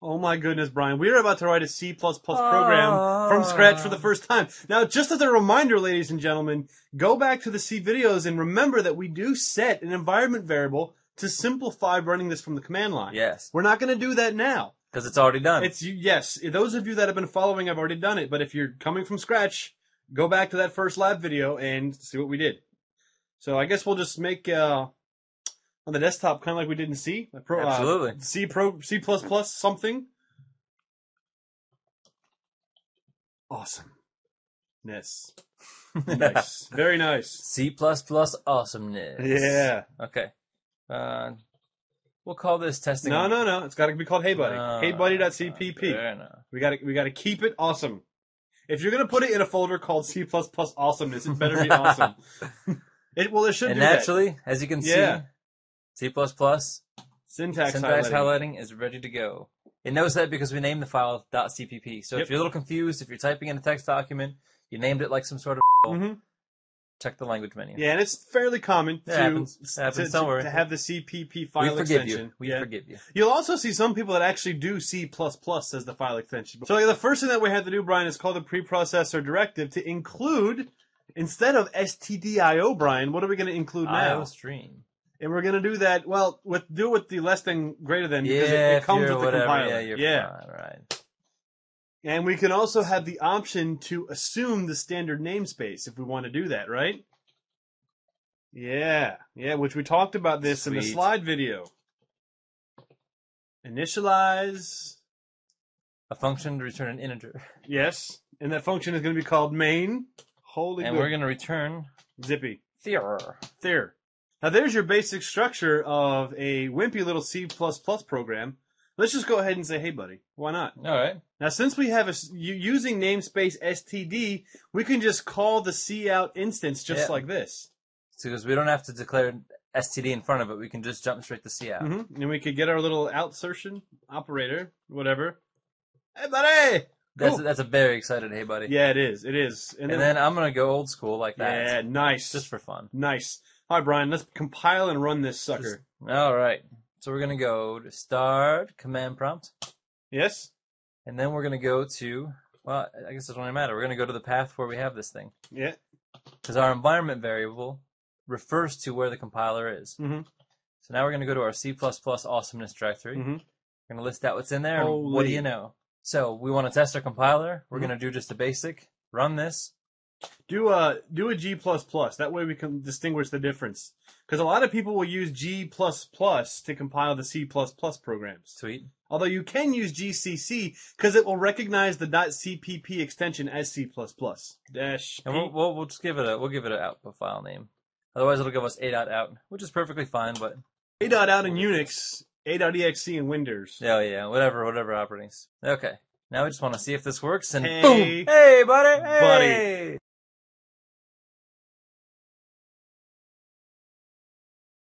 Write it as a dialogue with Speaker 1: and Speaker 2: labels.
Speaker 1: Oh my goodness, Brian. We are about to write a C++ program from scratch for the first time. Now, just as a reminder, ladies and gentlemen, go back to the C videos and remember that we do set an environment variable to simplify running this from the command line.
Speaker 2: Yes.
Speaker 1: We're not going to do that now.
Speaker 2: Because it's already done.
Speaker 1: Yes, those of you that have been following have already done it, but if you're coming from scratch, go back to that first lab video and see what we did. So I guess we'll just make on the desktop kind of like we did in C.
Speaker 2: Absolutely.
Speaker 1: C++ something. Awesomeness. Nice. Very nice.
Speaker 2: C++ awesomeness.
Speaker 1: Yeah.
Speaker 2: Okay. We'll call this testing.
Speaker 1: No. It's got to be called Hey Buddy. HeyBuddy.cpp.
Speaker 2: Fair enough.
Speaker 1: We got to keep it awesome. If you're gonna put it in a folder called C++ awesomeness, it better be awesome. It should.
Speaker 2: And
Speaker 1: do
Speaker 2: naturally,
Speaker 1: that.
Speaker 2: as you can
Speaker 1: Yeah.
Speaker 2: see, C++
Speaker 1: syntax
Speaker 2: highlighting is ready to go. It knows that because we named the file .cpp. So if you're a little confused, if you're typing in a text document, you named it like some sort of check the language menu.
Speaker 1: Yeah, and it's fairly common to
Speaker 2: don't worry.
Speaker 1: to have the CPP file
Speaker 2: we forgive
Speaker 1: extension.
Speaker 2: You. We forgive you.
Speaker 1: You'll also see some people that actually do C++ as the file extension. So the first thing that we had to do, Brian, is call the preprocessor directive to include, instead of stdio, Brian, what are we going to include now?
Speaker 2: IOStream.
Speaker 1: And we're going to do that, well, with the less than greater than, because it comes with the compiler.
Speaker 2: Fine, right.
Speaker 1: And we can also have the option to assume the standard namespace if we want to do that, right? Yeah, which we talked about this in the slide video. Initialize.
Speaker 2: A function to return an integer.
Speaker 1: Yes, and that function is going to be called main.
Speaker 2: And we're going to return
Speaker 1: zippy.
Speaker 2: There.
Speaker 1: Now there's your basic structure of a wimpy little C++ program. Let's just go ahead and say, hey, buddy. Why not?
Speaker 2: All right.
Speaker 1: Now, since we have using namespace std, we can just call the cout instance just like this.
Speaker 2: So because we don't have to declare std in front of it, we can just jump straight to cout.
Speaker 1: And we could get our little outsertion operator, whatever. Hey, buddy!
Speaker 2: That's a very excited hey, buddy.
Speaker 1: Yeah, it is. It is.
Speaker 2: And then I'm going to go old school like that.
Speaker 1: Yeah, nice.
Speaker 2: Just for fun.
Speaker 1: Nice. All right, Brian, let's compile and run this sucker.
Speaker 2: All right. So we're going to go to start command prompt.
Speaker 1: Yes.
Speaker 2: And then we're going to go to, well, I guess it doesn't really matter. We're going to go to the path where we have this thing.
Speaker 1: Yeah.
Speaker 2: Because our environment variable refers to where the compiler is. So now we're going to go to our C++ awesomeness directory. We're going to list out what's in there. And what do you know? So we want to test our compiler. We're going to do just a basic. Run this.
Speaker 1: Do a G++. That way we can distinguish the difference. Because a lot of people will use G++ to compile the C++ programs.
Speaker 2: Sweet.
Speaker 1: Although you can use GCC because it will recognize the .cpp extension as C++.
Speaker 2: And we'll just give it an output file name. Otherwise it'll give us a.out, which is perfectly fine, but
Speaker 1: a.out in Unix, a.exe in Windows.
Speaker 2: Yeah, whatever operating. Okay. Now we just want to see if this works and
Speaker 1: hey,
Speaker 2: boom! Hey, buddy! Hey!